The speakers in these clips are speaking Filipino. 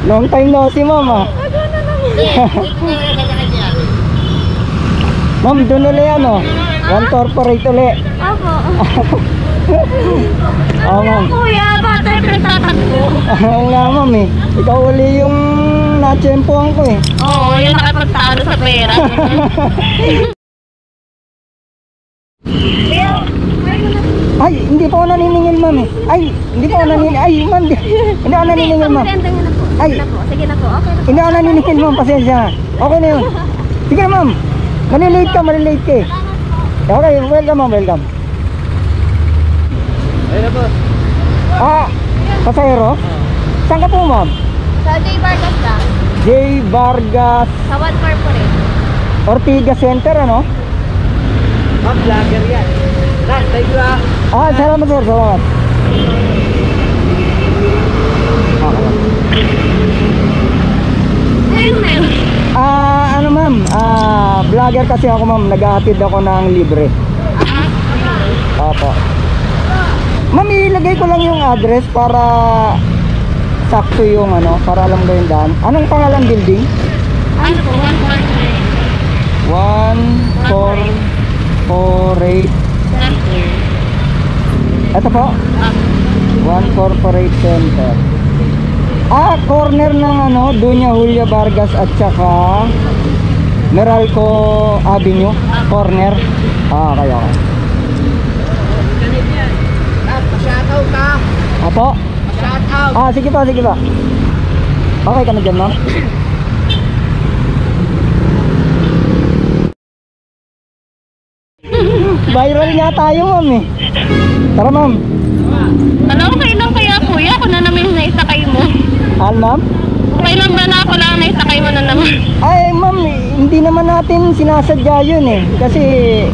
Long time no see, ma'am ah. Ma'am, doon ulit ano? One corporate ulit. Opo. Oo, ma'am. Kuya, bata yung pinagtatanggol. Oo nga, ma'am eh. Ikaw uli yung natsempohan ko eh. Oo, yung nakapagtalo sa pera. Ay, hindi pa ako naniningil, ma'am eh. Ay, hindi pa ako naniningil. Ay, ma'am, hindi ako naniningil, ma'am. Ay, sige na po, okay na po. hindi ako naniningil, ma'am. Pasensya. Okay na yun. Sige na, ma'am. Malilate ka eh. Okay, welcome, ma'am, welcome. Ayun na po. Ah, pasahero? Saan ka po, ma'am? Sa J. Vargas lang, J. Vargas sa One Corporate. Ortiga Center, ano? Ma'am, vlogger yan. Last, thank you ah. Ah, salamat, sir. Salamat. Ano, ma'am? Vlogger kasi ako, ma'am. Nag-aatid ako ng libre. Opo. Ma'am, ilagay ko lang yung address para sakto yung ano, para alam ko yung daan. Anong pangalan building? Ano po, One Corporate. 148. Center. Ito po, One Corporate Center. Corner ng ano, Dunya Julia Vargas at saka Meralco Avenue. Corner. Okay. Pa-shoutout ka. Apo? Pa-shoutout. Sige pa. Okay ka na dyan, ma'am? Viral nga tayo, ma'am eh. Tara, ma'am. Ano, okay lang kaya kuya, ako na naman yung naisakay mo. Ma'am? Okay lang ba na ako lang naisakay mo na naman? Ay, ma'am, hindi naman natin sinasadya yun eh. Kasi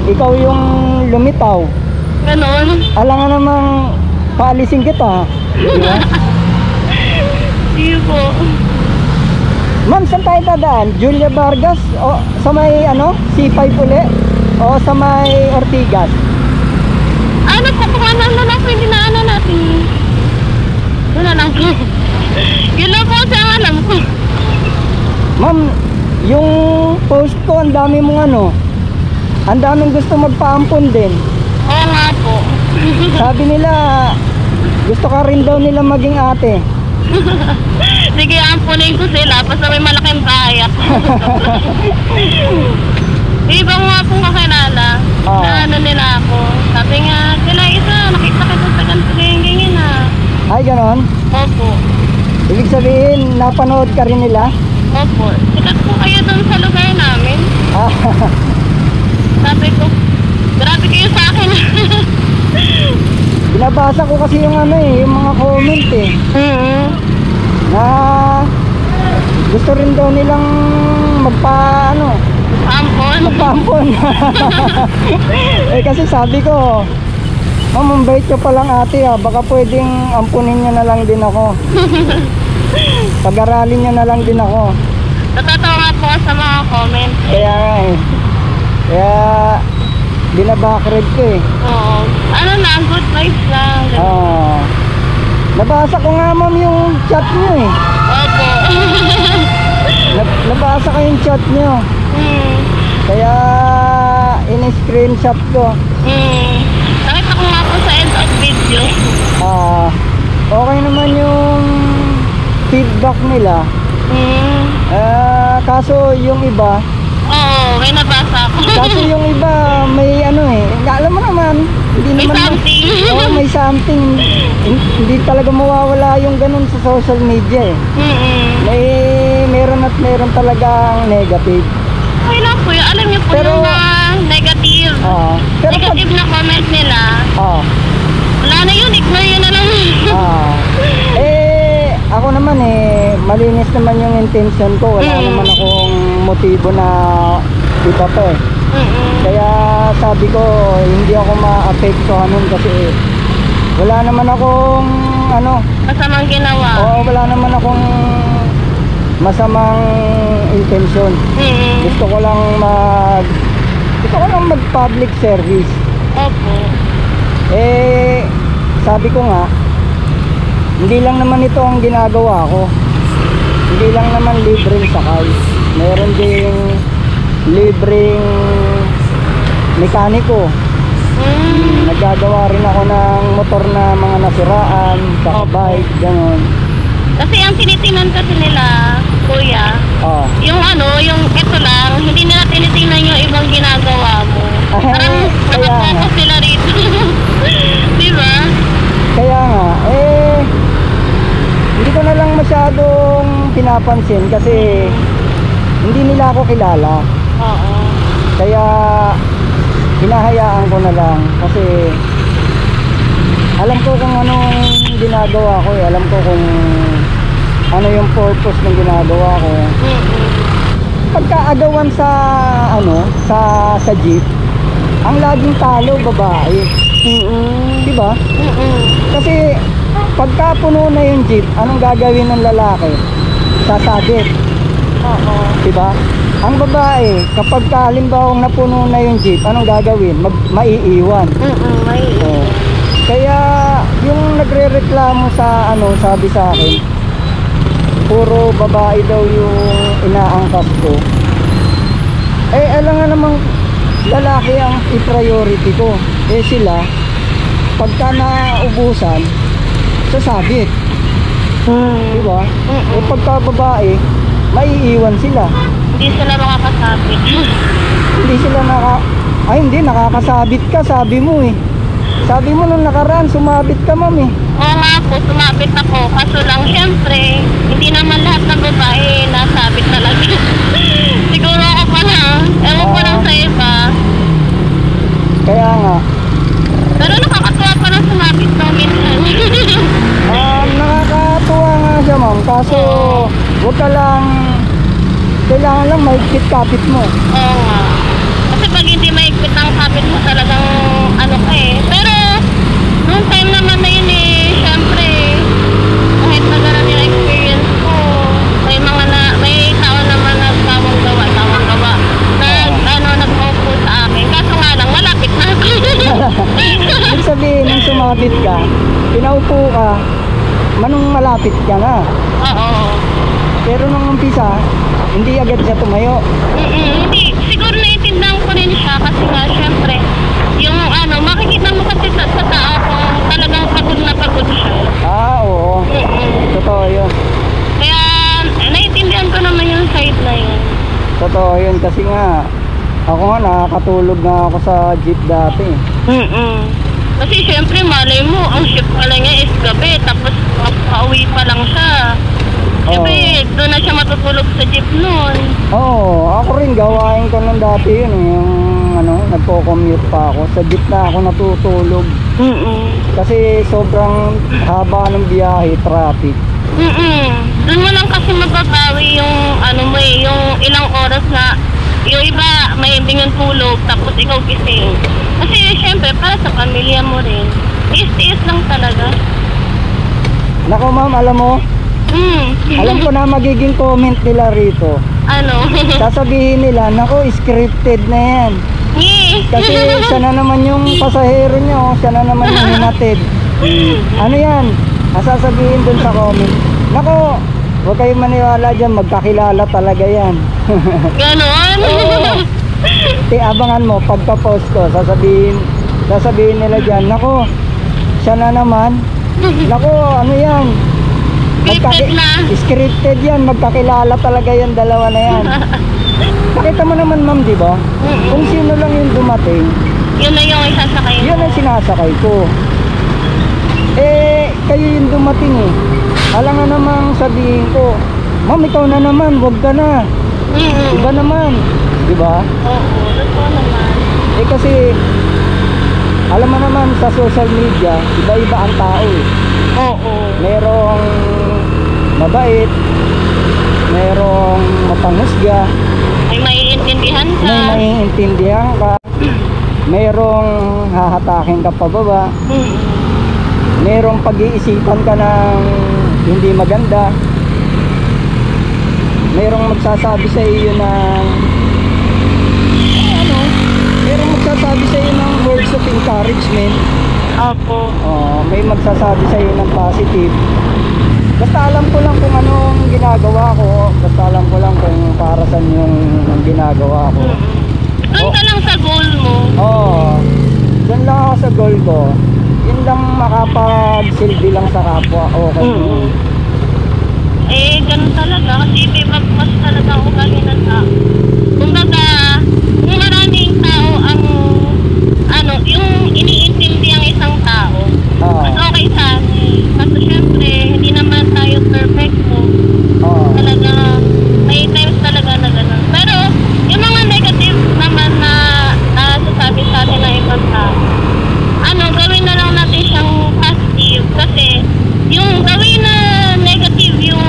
ikaw yung lumitaw. Ganon. Alangan namang paalisin kita. Diba? Sige po. Ma'am, saan tayo dadaan? Julia Vargas o sa may ano, C5 uli? O sa may Ortigas? Ano po, kung ano na lang, hindi na ano natin. Wala lang po. Yun lang po sa alam ko. Ma'am, yung post ko, ang dami mong ano, ang daming gusto magpaampon din. Oo nga po. Sabi nila, gusto ka rin daw nila maging ate. Sige, ampunin ko sila basta may malaking bayak. Ibang nga pong kakilala na ano nila ako. Sabi nga, sila isa, nakita kita sa ganito ganyan na. Ay, ganon? Opo. Ibig sabihin, napanood ka rin nila? Opo. Sikat po kayo doon sa lugar namin. Sabi ko, grabe kayo sa akin. Binabasa ko kasi yung ano eh, yung mga comment eh. Na gusto rin daw nilang magpaampon. Eh kasi sabi ko, ma'am, ang bait ko palang ate baka pwedeng ampunin niya na lang din ako. Pag-aralin niya na lang din ako. Natatawa nga po sa mga comment. Kaya binabackread ko eh. Oo. Ano lang, good vibes lang. Nabasa ko nga, ma'am, yung chat niyo eh. Opo. Nabasa ko yung chat niyo. Kaya in-screenshot ko. Nakita ko nga po sa end of video. Okay naman yung feedback nila. Kaso yung iba, Oo, may nabasa ko. kaso yung iba may ano eh, alam mo naman, hindi May naman something. may something. Hindi talaga mawawala yung ganun sa social media eh. Meron at meron talagang negative. Okay lang po yun. Alam niyo po Pero- yung mga negative. Pero Negative na comment nila. Wala na yun, ignore yun na lang. Ako naman malinis naman yung intention ko. Wala naman akong motibo na iba pa eh. Kaya sabi ko, hindi ako ma-apektuhan nun kasi wala naman akong Masamang ginawa. wala naman akong masamang intensyon. Gusto ko lang mag-public service. Opo. Sabi ko nga, hindi lang naman ito ang ginagawa ko. hindi lang naman libreng sakay. Meron ding libreng mekaniko. Nagagawa rin ako ng motor na mga nasiraan, saka bike, gano'n. Kasi ang tinitingnan kasi nila, kuya, Ah. yung ano, yung ito lang, hindi nila tinitingnan yung ibang ginagawa mo. Parang kaya nga. nakapokus sila rito. Di ba? Kaya nga, hindi ko na lang masyadong pinapansin kasi hindi nila ako kilala. Oo. Kaya hinahayaan ko na lang kasi alam ko kung anong ginagawa ko eh. Alam ko kung ano yung purpose ng ginagawa ko. Pagkaagawan sa sa jeep, ang laging talo babae. Diba? Kasi pagka puno na yung jeep, anong gagawin ng lalaki? Sasabit. Oo. Diba? Ang babae, kapag halimbawa napuno na yung jeep, anong gagawin? Maiiwan. May. Oh. Kaya yung nagrereklamo sa sabi sa akin, puro babae daw yung inaangkas ko. Alam nga namang lalaki ang i-priority ko. Sila, pagka naubusan, sasabit. Diba? Pagka babae, maiiwan sila. Hindi sila makakasabit. Hindi, nakakasabit ka, sabi mo eh. Sabi mo nung nakaraan, sumabit ka, ma'am eh. Oo nga po, sumabit ako. Kaso lang, syempre, hindi naman lahat ng babae nasabit talaga. Siguro ako pa lang. Ewan ko lang sa iba. Kaya nga. Pero nakakatuwa pa lang sumabit ko minsan. Nakakatuwa nga siya, ma'am. Kaso, huwag ka lang, kailangan lang maigpit-kapit mo. Oo nga. Kasi pag hindi maigpit ang kapit mo talagang ano ka eh. Pero, nung time naman na yun eh, syempre, kahit nagkaroon yung experience ko, may tao naman na tawang gawa, nag-focus sa akin. Kaso nga lang, malapit na ako. Ibig sabihin, nung sumabit ka, pinaupo ka, manong malapit ka na. Oo. Pero nung umpisa, hindi agad siya tumayo. Hindi. Siguro naiintindihan ko rin siya kasi nga, syempre, yung makikita mo kasi sa tao kung talagang pagod na pagod siya. Oo. Totoo yun. Kaya, naiintindihan ko naman yung side na yun. Totoo yun kasi nga, ako nga nakakatulog na ako sa jeep dati. Kasi syempre, malay mo, ang shift pala niya is gabi, tapos pauwi pa lang siya. Syempre, doon na siya matutulog sa jeep noon. Oo, ako rin gawain ko nung dati yun eh, yung nagko-commute pa ako. Sa jeep na ako natutulog. Kasi sobrang haba ng biyahe, traffic. Doon mo lang kasi mababawi yung yung ilang oras na yung iba may ending yung tulog tapos ikaw gising. Kasi syempre para sa pamilya mo rin. Tiis-tiis lang talaga. Nako ma'am, alam mo, alam ko na magiging comment nila rito. Sasabihin nila, nako scripted na yan. Kasi siya na naman yung pasahero niyo, siya na naman yung hinatid. Ano yan? Sasabihin dun sa comment, nako, huwag kayong maniwala dyan, magkakilala talaga yan. Ganon? Abangan mo, pagka-post ko, sasabihin nila dyan, nako, siya na naman. Nako, ano yan? Scripted na. Scripted yan, magkakilala talaga yan, dalawa na yan. Nakita mo naman ma'am, di ba? Kung sino lang yung dumating, Yun na yung isasakay mo. yun ang sinasakay ko. Kayo yung dumating eh. Alam nga namang sabihin ko, ma'am, ikaw na naman, wag ka na. Iba naman, di ba? Oo, totoo naman. Kasi, alam mo naman sa social media, iba-iba ang tao eh. Oo. Merong mabait, merong mapanghusga, May maiintindihan ka. may maiintindihan ka, merong hahatakin ka pababa, merong pag-iisipan ka ng hindi maganda, merong magsasabi sa iyo ng merong magsasabi sa iyo ng words of encouragement. Opo. May magsasabi sa iyo ng positive. Basta alam ko lang kung anong ginagawa ko. Basta alam ko lang kung para saan yung ginagawa ko. Doon ka lang sa goal mo. Oo. Diyan lang ako sa goal ko. Yun lang makapagsilbi lang sa kapwa. Okay. Eh, ganun talaga. Kasi may mas talaga ako galing ng tao. Kumbaga, kung maraming tao ang, yung iniintindi ang isang tao, Oo. mas okay sa akin. Kasi syempre, hindi naman tayo perfect mo. Oo. Talaga, may times talaga na gano'n. Pero, yung mga negative naman na nasasabi sa atin ng ibang tao, gawin na lang natin siyang positive. Kasi, yung gawin na negative, yung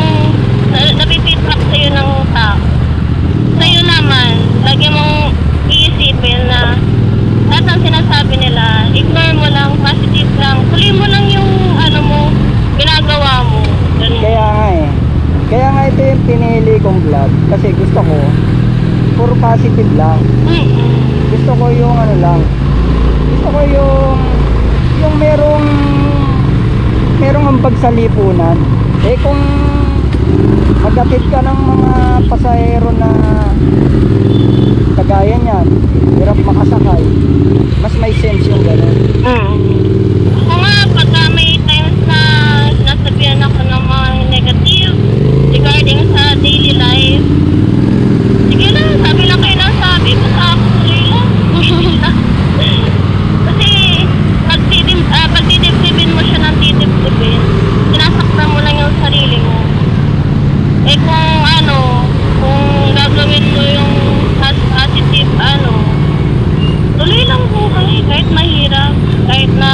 napipitrak sa'yo ng tao. Sa'yo naman, lagi mong iisipin na lahat ng sinasabi nila, ignore mo lang, positive lang. Tuloy mo lang yung, ginagawa mo. Ganun. Kaya nga eh. Kaya nga ito yung pinili kong vlog. Kasi gusto ko, puro positive lang. Gusto ko yung lang. Gusto ko yung merong ambag sa lipunan. Eh kung magkatid ka ng mga pasahero na kagaya niyan, hirap makasakay, mas may sense yung gano'n. Ako nga, pagka may times na nasabihan ako ng mga negative regarding sa daily life, sige lang, sabi lang kayo ng sabi, basta ako tuloy lang. Kasi, pagdidibdibin mo siya ng didibdibin, sinasaktan mo lang yung sarili mo. Eh kung gagawin mo yung positive, tuloy lang buhay, kahit mahirap, kahit na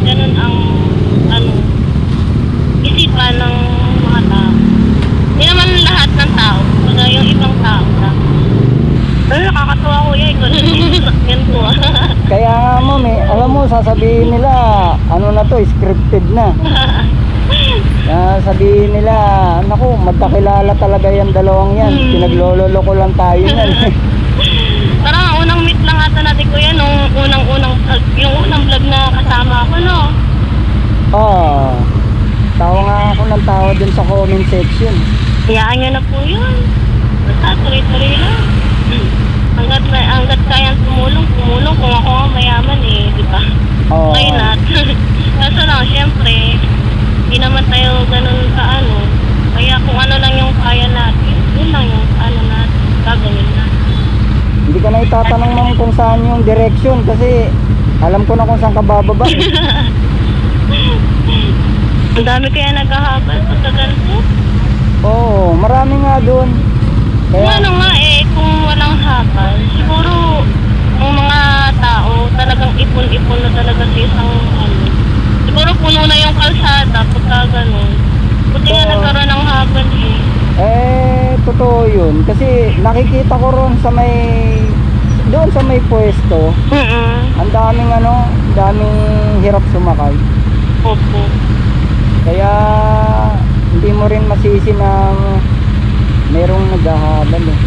ganun ang, isipan ng mga tao. Hindi naman lahat ng tao, kaya yung ibang tao lang. Pero nakakatawa ko yan, ganun yung sasakyan ko. Kaya nga ma'am eh, alam mo sasabihin nila, na to, scripted na. Sabihin nila, naku, magkakilala talaga yan dalawang yan. Pinaglololo ko lang tayo yan. Parang unang meet lang ata natin ko yan, yung unang vlog na kasama ako, no? Oo. Tawa nga ako ng tawa dun sa comment section. Hayaan nyo na po yun. Basta tuloy-tuloy lang. Hanggat kayang tumulong. Kung ako nga mayaman eh, di ba? Oo. Why not? Kaso lang, syempre, hindi naman tayo ganun kaya kung ano lang yung kaya natin, yun lang yung natin, gagawin natin. Hindi ko na itatanong ma'am kung saan yung direction kasi alam ko na kung saan ka bababa. Ang dami kaya naghahabal pagka ganito. Oo, marami nga doon. Kung kung walang habal, siguro ang mga tao talagang ipon-ipon na talaga sa isang siguro puno na yung kalsada pagka ganun. Buti nga nagkaroon ng habal eh. Totoo yun. Kasi nakikita ko ron doon sa may pwesto, ang daming hirap sumakay. Opo. Kaya hindi mo rin masisi na merong naghahabal eh.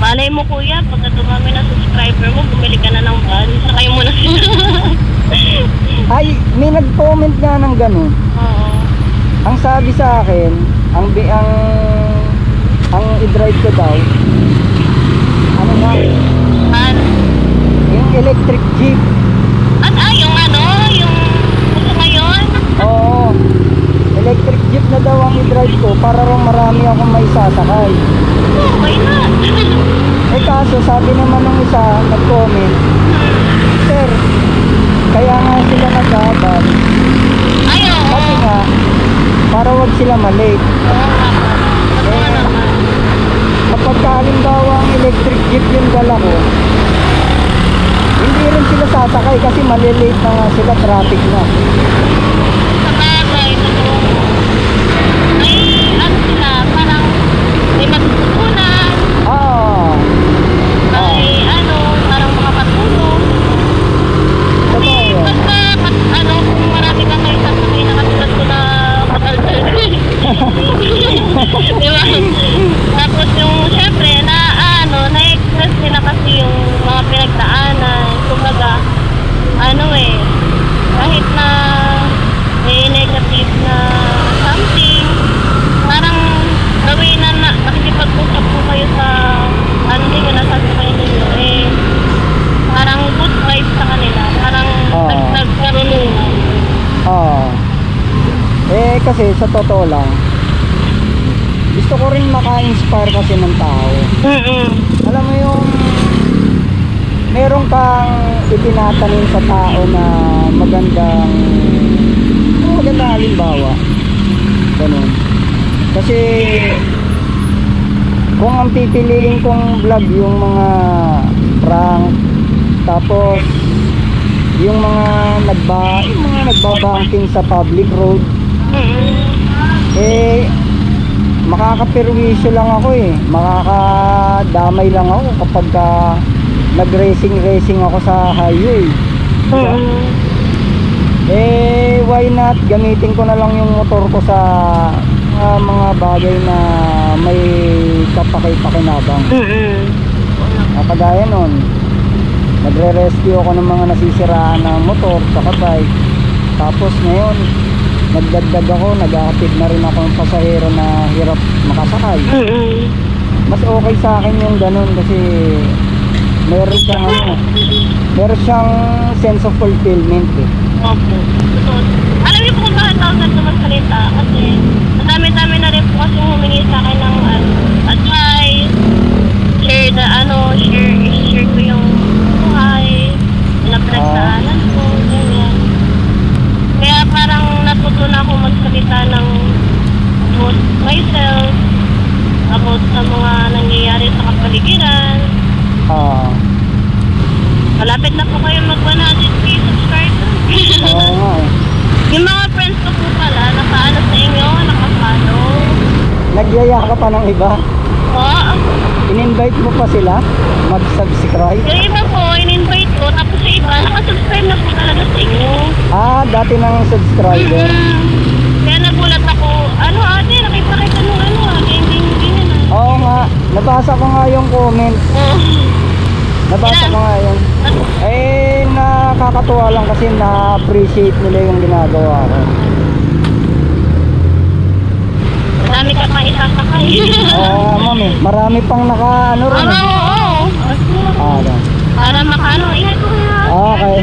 Malay mo kuya, pagka dumami na subscriber mo, bumili ka na ng van, sakay mo na sila. Ay, may nag-comment nga ng ganun. Oo. Ang sabi sa akin, ang i-drive ko daw, Van. yung electric jeep. At yung yung gusto ngayon? Oo, electric jeep na daw ang i-drive ko para raw marami akong may sasakay. Oh, why not? Kaso sabi naman ng isa, nag-comment, sir, kaya nga sila naghabal. Kasi nga, para wag sila malate. Oo nga pala. Totoo naman. Kapag halimbawa ang electric jeep yung dala ko, hindi rin sila sasakay kasi malilate na nga sila, traffic na. Sa bagay, totoo. May sila, parang may matutunan. May parang makakatulong. Kasi basta kung marami kang may sasakay na katulad ko na katalsal. Diba? Tapos yung syempre na-express nila kasi yung mga pinagdaanan. Kumbaga, kahit na kasi sa totoo lang, gusto ko rin maka-inspire kasi ng tao. Alam mo yung meron kang itinatanim sa tao na magandang halimbawa. Ganun. Kasi kung ang pipiliin kong vlog yung mga prank, tapos yung mga nagbabanking sa public road, eh makakaperwisyo lang ako eh, makakadamay lang ako kapag nag-racing ako sa highway, diba? Eh why not gamitin ko na lang yung motor ko sa mga bagay na may kapaki-pakinabang. Kagaya nun, nagre-rescue ako ng mga nasisiraan na motor sa bike. Tapos ngayon nagdagdag ako, nag-aatid na rin ako ng pasahero na hirap makasakay. Mas okay sa akin yung ganun kasi meron siyang sense of fulfillment eh. Opo. Alam niyo po kung bakit ako ganito magsalita? Kasi ang dami-dami na rin po kasi humingi sa akin ng advice, share ko yung buhay, na pinagdaanan ko, ganyan. Kaya parang natutunan ako magsalita ng about myself, about sa mga nangyayari sa kapaligiran. Malapit na po kayo mag 100k subscribers. Oo nga eh. Yung mga friends ko po pala, nakaano sa inyo, nakafollow. Nagyaya ka pa ng iba? Oo. In-invite mo pa sila mag-subscribe? Yung iba po, in-invite ko, tapos yung iba, nakasubscribe na po talaga sa inyo. Dati nang subscriber. Kaya nagulat ako, ate, nakita nung ganyan. Oo nga, nabasa ko nga yung comment. Nabasa ko nga yun. Eh, nakakatuwa lang kasi na-appreciate nila yung ginagawa ko. Marami ka pang isasakay. Oo, ma'am eh. Marami pang naka-ano rin. Oo. Para. Para makaano, ingat ko. Okay.